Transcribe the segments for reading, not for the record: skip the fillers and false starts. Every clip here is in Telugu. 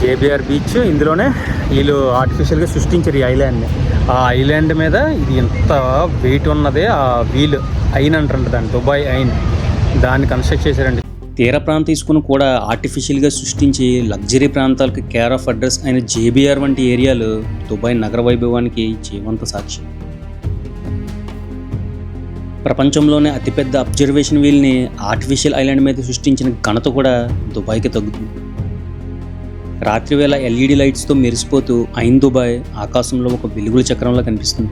JBR beach. ఇందులోనే వీళ్ళు ఆర్టిఫిషియల్గా సృష్టించారు ఈ ఐలాండ్ని. ఆ ఐలాండ్ మీద ఇది ఎంత వెయిట్ ఉన్నదే ఆ వీల్ ఐన్ అంటారంట, దాన్ని దుబాయ్ ఐన్, దాన్ని కన్స్ట్రక్ట్ చేశారండి. తీర ప్రాంతం తీసుకుని కూడా ఆర్టిఫిషియల్గా సృష్టించి లగ్జరీ ప్రాంతాలకు కేర్ ఆఫ్ అడ్రస్ అయిన జేబీఆర్ వంటి ఏరియాలు దుబాయ్ నగర వైభవానికి జీవంత సాక్ష్యం. ప్రపంచంలోనే అతిపెద్ద అబ్జర్వేషన్ వీల్ని ఆర్టిఫిషియల్ ఐలాండ్ మీద సృష్టించిన ఘనత కూడా దుబాయ్కి తగ్గుతుంది. రాత్రివేళ ఎల్ఈడి లైట్స్తో మెరిసిపోతూ ఐన్ దుబాయ్ ఆకాశంలో ఒక వెలుగుల చక్రంలో కనిపిస్తుంది.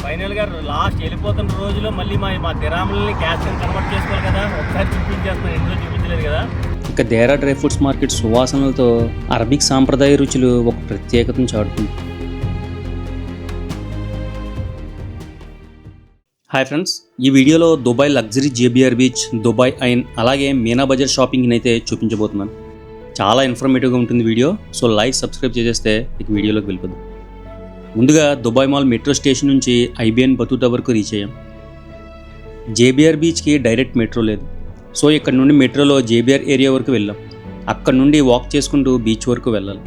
ఫైనల్గా లాస్ట్ వెళ్ళిపోతున్న రోజులో మళ్ళీ మా దిరాములని క్యాష్ కన్వర్ట్ చేసుకోవాలి కదా, ఒకసారి చూపించేస్తున్నాను, ఇంట్లో చూపించలేదు కదా. ఇక దేరా డ్రై ఫ్రూట్స్ మార్కెట్ సువాసనలతో అరబిక్ సాంప్రదాయ రుచులు ఒక ప్రత్యేకతను చాటుతుంది. హాయ్ ఫ్రెండ్స్, ఈ వీడియోలో Dubai luxury JBR beach, Dubai Ain, అలాగే మీనా బజార్ షాపింగ్ని అయితే చూపించబోతున్నాను. చాలా ఇన్ఫర్మేటివ్గా ఉంటుంది వీడియో, సో లైక్ సబ్స్క్రైబ్ చేసేస్తే ఇక వీడియోలోకి వెళ్ళిపోద్దు. ముందుగా దుబాయ్ మాల్ మెట్రో స్టేషన్ నుంచి ఐబిఎన్ బతూటా వరకు రీచ్ అయ్యాం. జేబీఆర్ బీచ్కి డైరెక్ట్ మెట్రో లేదు, సో ఇక్కడ నుండి మెట్రోలో జేబీఆర్ ఏరియా వరకు వెళ్ళాం. అక్కడ నుండి వాక్ చేసుకుంటూ బీచ్ వరకు వెళ్ళాలి.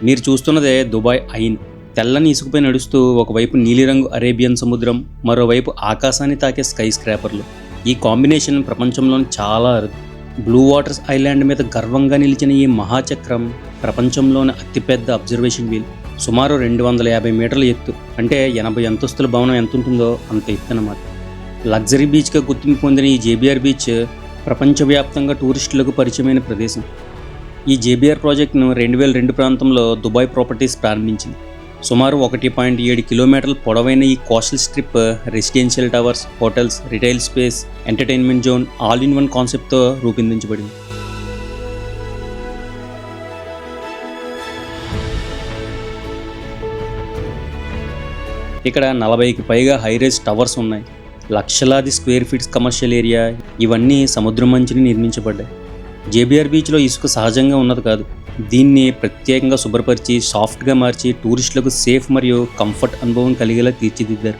మీరు చూస్తున్నదే దుబాయ్ ఐన్. తెల్లని ఇసుకపై నడుస్తూ ఒకవైపు నీలిరంగు అరేబియన్ సముద్రం, మరోవైపు ఆకాశాన్ని తాకే స్కై స్క్రాపర్లు. ఈ కాంబినేషన్ ప్రపంచంలోని చాలా అరుదు. బ్లూ వాటర్స్ ఐలాండ్ మీద గర్వంగా నిలిచిన ఈ మహాచక్రం ప్రపంచంలోని అతిపెద్ద అబ్జర్వేషన్ వీల్. సుమారు 250 మీటర్ల ఎత్తు, అంటే 80 అంతస్తుల భవనం ఎంత ఉంటుందో అంత ఎత్తు అన్నమాట. లగ్జరీ బీచ్గా గుర్తింపు పొందిన ఈ జేబీఆర్ బీచ్ ప్రపంచవ్యాప్తంగా టూరిస్టులకు పరిచయమైన ప్రదేశం. ఈ జేబీఆర్ ప్రాజెక్టును 2002 ప్రాంతంలో దుబాయ్ ప్రాపర్టీస్ ప్రారంభించింది. సుమారు 1.7 కిలోమీటర్ల పొడవైన ఈ coastal strip residential towers, hotels, retail space, entertainment zone all in one కాన్సెప్ట్తో రూపొందించబడింది. ఇక్కడ 40కి పైగా హైరేజ్ టవర్స్ ఉన్నాయి. లక్షలాది స్క్వేర్ ఫీట్స్ కమర్షియల్ ఏరియా, ఇవన్నీ సముద్రం మంచుని నిర్మించబడ్డాయి. జేబీఆర్ బీచ్లో ఇసుక సహజంగా ఉన్నది కాదు. దీన్ని ప్రత్యేకంగా శుభ్రపరిచి సాఫ్ట్గా మార్చి టూరిస్టులకు సేఫ్ మరియు కంఫర్ట్ అనుభవం కలిగేలా తీర్చిదిద్దారు.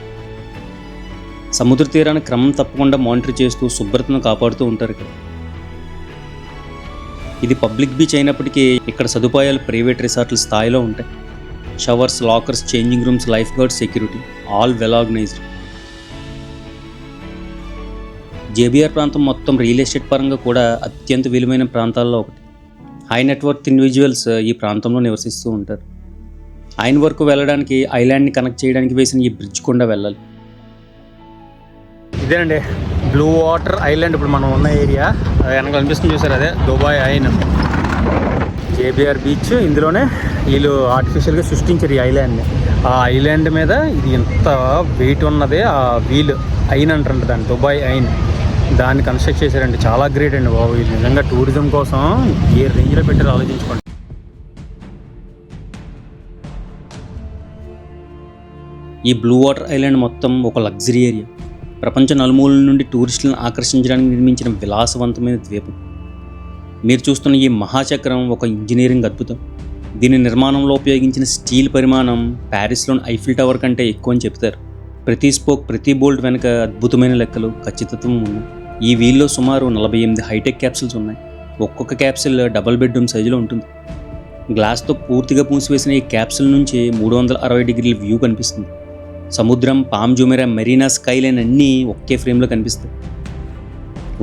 సముద్ర తీరాన్ని క్రమం తప్పకుండా మానిటర్ చేస్తూ శుభ్రతను కాపాడుతూ ఉంటారు ఇక్కడ. ఇది పబ్లిక్ బీచ్ అయినప్పటికీ ఇక్కడ సదుపాయాలు ప్రైవేట్ రిసార్ట్ల స్థాయిలో ఉంటాయి. Showers, lockers, changing rooms, lifeguard, security all well organised. JBR ప్రాంతం మొత్తం రియల్ ఎస్టేట్ పరంగా కూడా అత్యంత విలువైన ప్రాంతాల్లో ఒకటి. హై నెట్వర్త్ ఇండివిజువల్స్ ఈ ప్రాంతంలో నివసిస్తూ ఉంటారు. ఐన్ వరకు వెళ్ళడానికి ఐలాండ్ని కనెక్ట్ చేయడానికి వేసిన ఈ బ్రిడ్జ్ కూడా వెళ్ళాలి. ఇదేనండి బ్లూ వాటర్ ఐలాండ్, ఇప్పుడు మనం ఉన్న ఏరియా వెనక కనిపిస్తుంది చూసారు, అదే దుబాయ్ ఐన్ జేబీఆర్ బీచ్. ఇందులోనే వీళ్ళు ఆర్టిఫిషియల్గా సృష్టించారు ఈ ఐలాండ్ని. ఆ ఐలాండ్ మీద ఇది ఎంత వెయిట్ ఉన్నదే ఆ వీల్ ఐన్ అంటారంట, దాన్ని దుబాయ్ ఐన్, దాన్ని కన్స్ట్రక్ట్ చేశారండి. చాలా గ్రేట్ అండి బాబు. ఇది నిజంగా టూరిజం కోసం ఏ రేంజ్లో పెట్టారో ఆలోచించుకోండి. ఈ బ్లూ వాటర్ ఐలాండ్ మొత్తం ఒక లగ్జరీ ఏరియా. ప్రపంచ నలుమూలల నుండి టూరిస్టులను ఆకర్షించడానికి నిర్మించిన విలాసవంతమైన ద్వీపం. మీరు చూస్తున్న ఈ మహాచక్రం ఒక ఇంజనీరింగ్ అద్భుతం. దీని నిర్మాణంలో ఉపయోగించిన స్టీల్ పరిమాణం ప్యారిస్లోని ఐఫిల్ టవర్ కంటే ఎక్కువ అని చెప్తారు. ప్రతి స్పోక్, ప్రతి బోల్ట్ వెనుక అద్భుతమైన లెక్కలు, ఖచ్చితత్వం ఉన్నాయి. ఈ వీల్లో సుమారు 48 హైటెక్ క్యాప్సిల్స్ ఉన్నాయి. ఒక్కొక్క క్యాప్సిల్ డబుల్ బెడ్రూమ్ సైజులో ఉంటుంది. గ్లాస్తో పూర్తిగా మూసివేసిన ఈ క్యాప్సిల్ నుంచి 360 డిగ్రీల వ్యూ కనిపిస్తుంది. సముద్రం, పామ్ జుమెరా, మెరీనా, స్కైలైన్ అన్నీ ఒకే ఫ్రేమ్లో కనిపిస్తాయి.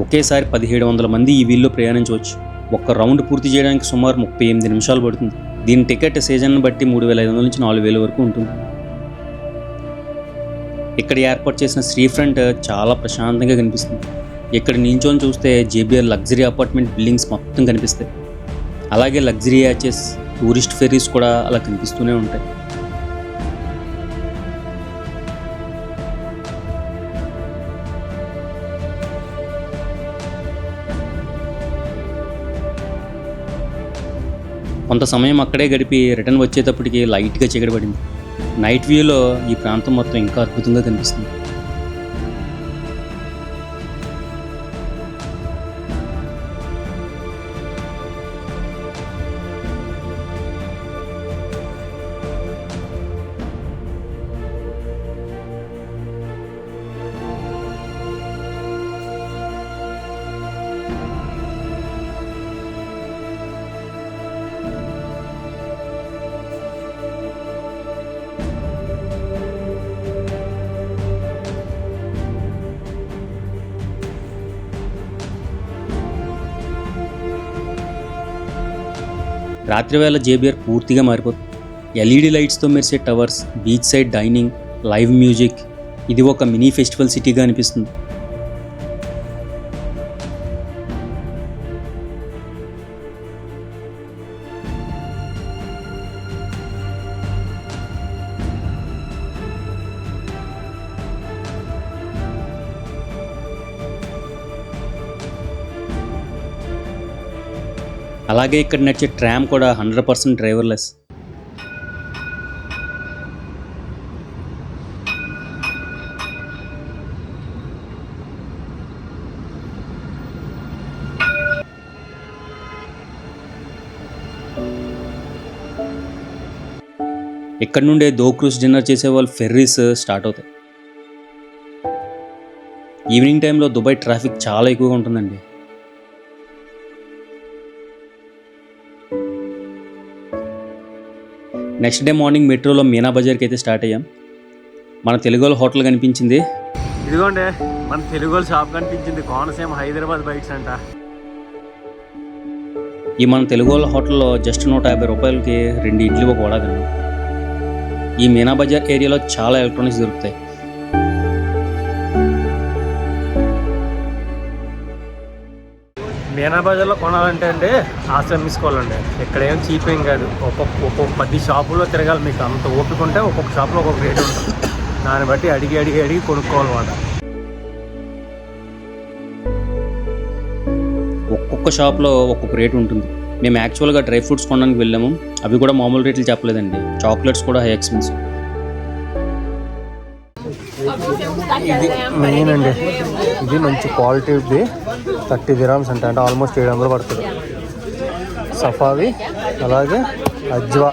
ఒకేసారి 1700 మంది ఈ వీల్లో ప్రయాణించవచ్చు. ఒక్క రౌండ్ పూర్తి చేయడానికి సుమారు 38 నిమిషాలు పడుతుంది. దీని టికెట్ సీజన్ బట్టి 3500 నుంచి 4000 వరకు ఉంటుంది. ఇక్కడ ఏర్పాటు చేసిన శ్రీ ఫ్రంట్ చాలా ప్రశాంతంగా కనిపిస్తుంది. ఇక్కడ నించొని చూస్తే జేబీఆర్ లగ్జరీ అపార్ట్మెంట్ బిల్డింగ్స్ మొత్తం కనిపిస్తాయి. అలాగే లగ్జరీ యాచెస్, టూరిస్ట్ ఫెరీస్ కూడా అలా కనిపిస్తూనే ఉంటాయి. కొంత సమయం అక్కడే గడిపి రిటర్న్ వచ్చేటప్పటికి లైట్గా చీకటి పడింది. నైట్ వ్యూలో ఈ ప్రాంతం మొత్తం ఇంకా అద్భుతంగా కనిపిస్తుంది. రాత్రివేళ జేబిఆర్ పూర్తిగా మారిపోతుంది. ఎల్ఈడి లైట్స్తో మెరిసే towers, beach side dining, live music, ఇది ఒక మినీ ఫెస్టివల్ సిటీగా అనిపిస్తుంది. అలాగే ఇక్కడ నడిచే ట్రామ్ కూడా 100% డ్రైవర్లెస్. ఇక్కడ నుండే దో క్రూజ్ డిన్నర్ చేసే వాళ్ళు ఫెర్రీస్ స్టార్ట్ అవుతాయి. ఈవినింగ్ టైంలో దుబాయ్ ట్రాఫిక్ చాలా ఎక్కువగా ఉంటుందండి. నెక్స్ట్ డే మార్నింగ్ మెట్రోలో మీనా బజార్కి అయితే స్టార్ట్ అయ్యాం. మన తెలుగు వాళ్ళ హోటల్ కనిపించింది. ఇదిగోండి మన తెలుగు వాళ్ళ షాప్ కనిపించింది, కోనసీమ హైదరాబాద్ బైట్స్ అంట. ఈ మన తెలుగు వాళ్ళ హోటల్లో జస్ట్ 150 రూపాయలకి 2 ఇడ్లీ ఒక వడ తిన్నాం. ఈ మీనా బజార్ ఏరియాలో చాలా ఎలక్ట్రానిక్స్ దొరుకుతాయి. మీనా బజార్లో కొనాలంటే అండి ఆశ మిసుకోవాలండి. ఇక్కడ ఏం చీప్ ఏం కాదు. ఒక్కొక్క 10 షాపుల్లో తిరగాలి. మీకు అంత ఓపిక ఉంటే ఒక్కొక్క షాప్లో ఒక్కొక్క రేట్ ఉంటుంది. దాన్ని బట్టి అడిగి కొనుక్కోవాలన్నమాట. ఒక్కొక్క షాప్లో ఒక్కొక్క రేట్ ఉంటుంది. మేము యాక్చువల్గా డ్రై ఫ్రూట్స్ కొనడానికి వెళ్ళాము. అవి కూడా మామూలు రేట్లు చెప్పలేదండి. చాక్లెట్స్ కూడా హై ఎక్స్పెన్సివ్. ఇది మెయిన్ అండి, ఇది మంచి క్వాలిటీది 30 dirhams అంటే ఆల్మోస్ట్ 700 పడుతుంది. సఫావి, అలాగే అజ్వా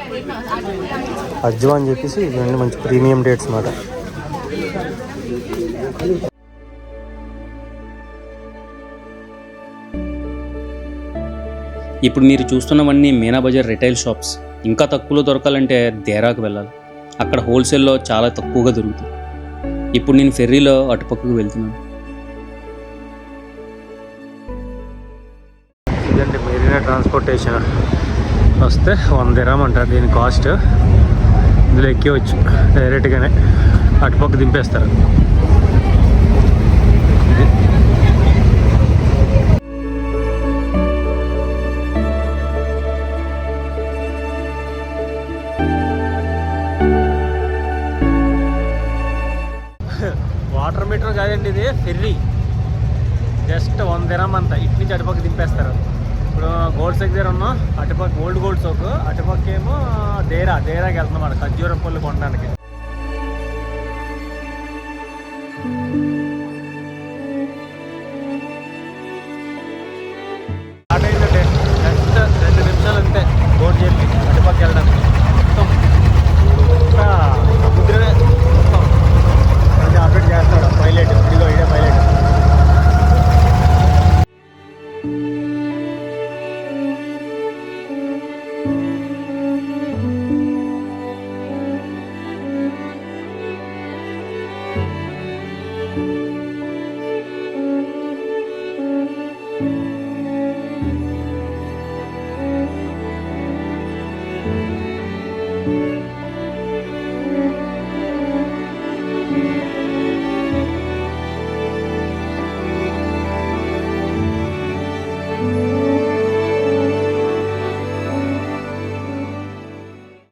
అని చెప్పేసి ఇవన్నీ మంచి ప్రీమియం డేట్స్ అన్నమాట. ఇప్పుడు మీరు చూస్తున్నవన్నీ మీనా బజార్ రిటైల్ షాప్స్. ఇంకా తక్కువలో దొరకాలంటే దేరాకు వెళ్ళాలి. అక్కడ హోల్సేల్లో చాలా తక్కువగా దొరుకుతుంది. ఇప్పుడు నేను ఫెర్రీలో అటుపక్కకు వెళ్తున్నాను. ఇదండి మెరీనా ట్రాన్స్పోర్టేషన్. వస్తే 100 dirham అంటారు దీని కాస్ట్. ఇందులో ఎక్కివచ్చు డైరెక్ట్గానే, అటుపక్క దింపేస్తారు. వాటర్ మీటర్ కాదండి, ఇది ఫెర్రీ. జస్ట్ 100 dirham అంతా. ఇటు నుంచి అటుపక్క దింపేస్తారు. ఇప్పుడు గోల్డ్ సైక్ దగ్గర ఉన్నాం, అటుపక్క గోల్డ్ సోక్, అటుపక్క ఏమో దేరాకి వెళ్తున్నాం అన్నమాట ఖర్జూర పళ్ళు కొనడానికి. స్టార్ట్ అయిందండి. జస్ట్ 2 నిమిషాలు అంతే బోట్ చెప్పి అటుపక్క వెళ్ళడానికి. మొత్తం సముద్రమే మొత్తం అప్డేట్ చేస్తాడు పైలట్. ఇదిగో ఇదే పైలట్.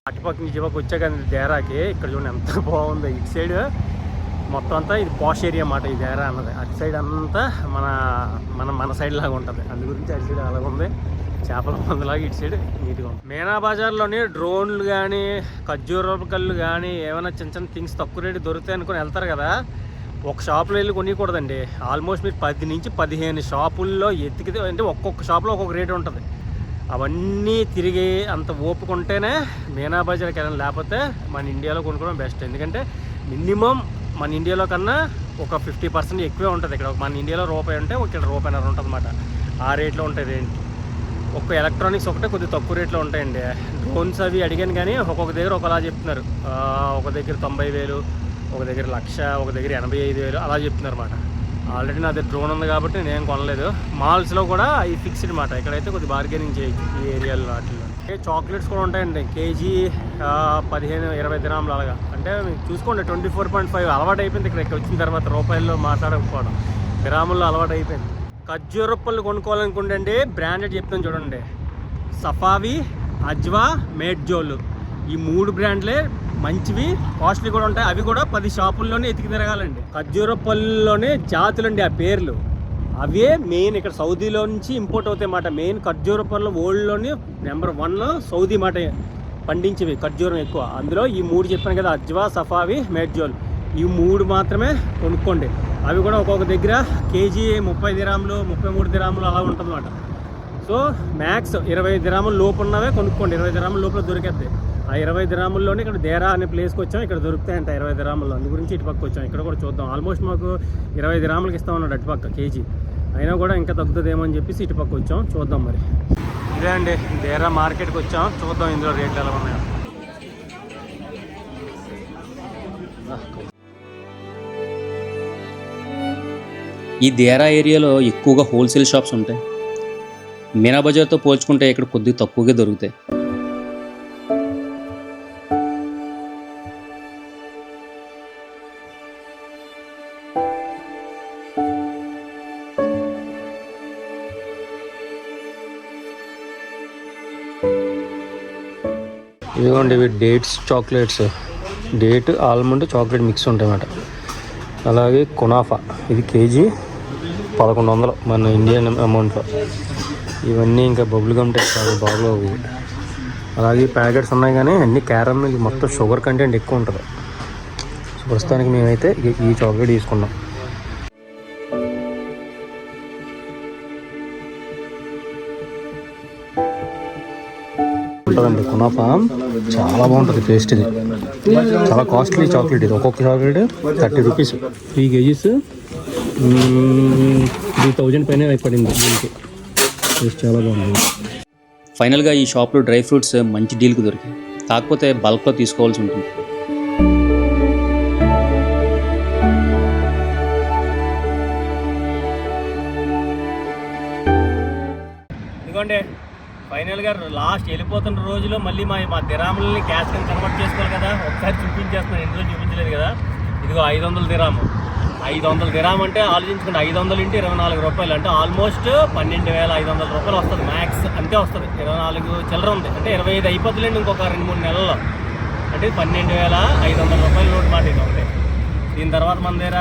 అటుపక్క నుంచి ఇవ్వకు వచ్చాక దేరాకి ఇక్కడ చూడండి ఎంత బాగుంది. ఇటు సైడ్ మొత్తం అంతా ఇది పాష్ ఏరియా అన్నమాట ఈ దేరా అన్నది. అటు సైడ్ అంతా మన సైడ్ లాగా ఉంటుంది. అందు గురించి అటు సైడ్ అలాగ ఉంది. చేపల మందులాగా ఇటు సైడ్ నీట్గా ఉంది. మీనా బజార్లోని డ్రోన్లు కానీ ఖర్జూరపు కళ్ళు కానీ ఏమైనా చిన్న థింగ్స్ తక్కువ రేటు దొరుకుతాయి అనుకుని వెళ్తారు కదా, ఒక షాప్లో వెళ్ళి కొనికూడదండి. ఆల్మోస్ట్ మీరు 10 నుంచి 15 షాపుల్లో ఎతికితే, అంటే ఒక్కొక్క షాప్లో ఒక్కొక్క రేటు ఉంటుంది. అవన్నీ తిరిగి అంత ఓపుకుంటేనే మీనా బజార్కి వెళ్ళాలి. లేకపోతే మన ఇండియాలో కొనుక్కోవడం బెస్ట్. ఎందుకంటే మినిమం మన ఇండియాలో కన్నా ఒక 50% ఎక్కువే ఉంటుంది. ఇక్కడ మన ఇండియాలో రూపాయి ఉంటే ఇక్కడ రూపాయిన్నర ఉంటుంది అన్నమాట. ఆ రేట్లో ఉంటుంది రేంజ్. ఒక్క ఎలక్ట్రానిక్స్ ఒకటే కొద్దిగా తక్కువ రేట్లో ఉంటాయండి. డ్రోన్స్ అవి అడిగాను కానీ ఒక్కొక్క దగ్గర ఒకలా చెప్తున్నారు. ఒక దగ్గర 90,000, ఒక దగ్గర 1,00,000, ఒక దగ్గర 85,000 అలా చెప్తున్నారు అన్నమాట. ఆల్రెడీ నా దగ్గర డ్రోన్ ఉంది కాబట్టి నేను కొనలేదు. మాల్స్లో కూడా ఈ ఫిక్స్డ్ మాట. ఇక్కడైతే కొద్దిగా బార్గెనింగ్ చేయొచ్చు ఈ ఏరియాలో. వాటిలో చాక్లెట్స్ కూడా ఉంటాయండి, కేజీ 15-20 దిరాములు అలాగా. అంటే మీకు చూసుకోండి 24.5 అలవాటు అయిపోయింది ఇక్కడ వచ్చిన తర్వాత, రూపాయల్లో మాట్లాడకపోవడం, దిరాముల్లో అలవాటు అయిపోయింది. ఖర్జూర పళ్ళు కొనుక్కోవాలనుకుంటే బ్రాండెడ్ చెప్తాను చూడండి, సఫావి, అజ్వా, మేడ్జోల్, ఈ 3 బ్రాండ్లే మంచివి, కాస్ట్లీ కూడా ఉంటాయి. అవి కూడా 10 షాపుల్లోనే ఎతికి తిరగాలండి. ఖర్జూర పళ్ళులోనే జాతులండి ఆ పేర్లు, అవే మెయిన్ ఇక్కడ సౌదీలో నుంచి ఇంపోర్ట్ అవుతాయి మాట. మెయిన్ ఖర్జూర పళ్ళు వరల్డ్లోని నెంబర్ 1 సౌదీ మాట పండించేవి ఖర్జూరం ఎక్కువ. అందులో ఈ 3 చెప్పాను కదా, అజ్వా, సఫావి, మేడ్జోల్, ఈ 3 మాత్రమే కొనుక్కోండి. అవి కూడా ఒక్కొక్క దగ్గర కేజీ 30 దిరాములు, 33 దిరాములు అలా ఉంటుంది అన్నమాట. సో మ్యాక్స్ 20 దిరాముల లోపు ఉన్నవే కొనుక్కోండి, 20 దిరాముల లోపల దొరికేద్ది. ఆ 20 దిరాముల్లోనే ఇక్కడ దేరా అనే ప్లేస్కి వచ్చాం, ఇక్కడ దొరుకుతాయంట 20 దిరాముల్లో. అందు గురించి ఇటుపక్క వచ్చాం, ఇక్కడ కూడా చూద్దాం. ఆల్మోస్ట్ మాకు 20 దిరాములకి ఇస్తామన్నాడు అటుపక్క కేజీ, అయినా కూడా ఇంకా తగ్గుతుందేమో అని చెప్పేసి ఇటుపక్క వచ్చాం, చూద్దాం మరి. ఇదే అండి దేరా మార్కెట్కి వచ్చాం, చూద్దాం ఇందులో రేట్లు ఎలా ఉన్నాయో. ఈ దేరా ఏరియాలో ఎక్కువగా హోల్సేల్ షాప్స్ ఉంటాయి. మీనా బజార్తో పోల్చుకుంటే ఇక్కడ కొద్దిగా తక్కువగా దొరుకుతాయి. ఇదిగోండి ఇవి dates chocolates, date almond chocolate mix ఉంటాయి అన్నమాట. అలాగే కునాఫా, ఇది కేజీ 1100 మన ఇండియన్ అమౌంట్లో. ఇవన్నీ ఇంకా బబుల్ గమ్ టైప్ కాదు, బాగోవు. అలాగే ప్యాకెట్స్ ఉన్నాయి కానీ అన్ని క్యారమిల్, మొత్తం షుగర్ కంటెంట్ ఎక్కువ ఉంటుంది. సో ప్రస్తుతానికి మేమైతే ఈ చాక్లెట్ తీసుకున్నాం. ఉంటుందండి కునాఫా, చాలా బాగుంటుంది టేస్ట్. ఇది చాలా కాస్ట్లీ చాక్లెట్, ఇది ఒక్కొక్క చాక్లెట్ 30 రూపీస్. 3 కేజీస్ 3000 పైన పడింది దీనికి. టేస్ట్ చాలా బాగుంది. ఫైనల్గా ఈ షాప్లో డ్రై ఫ్రూట్స్ మంచి డీల్కి దొరికాయి, కాకపోతే బల్క్లో తీసుకోవాల్సి ఉంటుంది. ఇదిగోండి ఫైనల్గా లాస్ట్ వెళ్ళిపోతున్న రోజులో మళ్ళీ మా దిరాములని క్యాష్ కింద కన్వర్ట్ చేసుకోవాలి కదా, ఒకసారి చూపించేస్తున్నాను, ఎన్ని రోజులు చూపించలేదు కదా. ఇదిగో 500 దిరాము, 500 దిరాము అంటే ఆలోచించుకోండి, 500 × 24 రూపాయలు అంటే ఆల్మోస్ట్ 12,500 రూపాయలు వస్తుంది మ్యాక్స్, అంతే వస్తుంది. 24 చిల్లర ఉంది అంటే 25 అయిపోతుందండి ఇంకొక 2-3 నెలల్లో. అంటే 12,500 రూపాయల నోటు మాట ఇది ఒకటి. దీని తర్వాత మన దగ్గర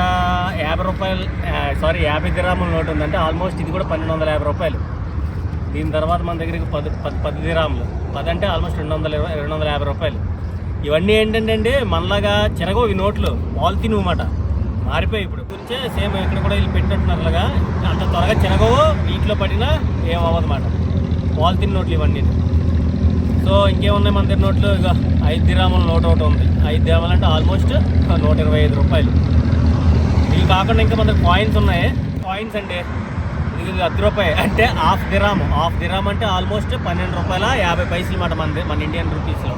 50 దిరాముల నోటు ఉంది, అంటే ఆల్మోస్ట్ ఇది కూడా 1250 రూపాయలు. దీని తర్వాత మన దగ్గరికి 10 దిరాములు, 10 అంటే ఆల్మోస్ట్ 250 రూపాయలు. ఇవన్నీ ఏంటంటే అండి మనలాగా చిరగవు ఈ నోట్లు, పాలిథిన్ అన్నమాట, మారిపోయి ఇప్పుడు గురించే సేమ్ ఇక్కడ కూడా వీళ్ళు పెట్టినట్టున్నారులాగా అంత త్వరగా చిరగవు, నీటిలో పడినా ఏమవ్వదన్నమాట. పాలిథిన్ నోట్లు ఇవన్నీ. సో ఇంకేమున్నాయి మన దగ్గర నోట్లు, ఇక 5 దిరాముల నోట్ ఒకటి ఉంది. 5 దిరాములు అంటే ఆల్మోస్ట్ 125 రూపాయలు. ఇవి కాకుండా ఇంకా మన దగ్గర కాయిన్స్ ఉన్నాయి. కాయిన్స్ అంటే ఇది 10 రూపాయలు అంటే హాఫ్ దిరామ్ అంటే ఆల్మోస్ట్ 12 రూపాయల 50 పైసలు అన్నమాట మన ఇండియన్ రూపీస్లో.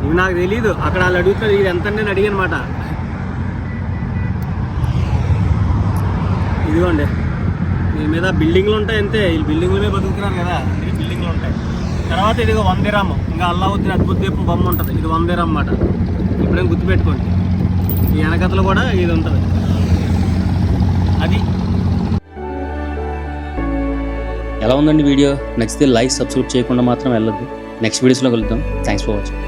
ఇవి నాకు తెలీదు, అక్కడ వాళ్ళు అడుగుతారు ఇది ఎంత నేను అడిగాను అనమాట. ఇదిగోండి దీని మీద బిల్డింగ్లు ఉంటాయి అంతే, వీళ్ళు బిల్డింగ్ల మీద బతుకుతున్నారు కదా, ఇది బిల్డింగ్లు ఉంటాయి. తర్వాత ఇదిగో 1 దిరాము, ఇంకా అల్లావుద్దీన్ అద్భుత దీపం బొమ్మ ఉంటుంది, ఇది 1 దిరామ్ అన్నమాట. ఇప్పుడేం గుర్తుపెట్టుకోండి, ఈ వెనకతలో కూడా ఇది ఉంటుంది. అది ఎలా ఉందండి వీడియో? నచ్చితే లైక్, సబ్స్క్రైబ్ చేయకుండా మాత్రం వెళ్ళొద్దు. నెక్స్ట్ వీడియోస్లో కలుద్దాం. Thanks for watching.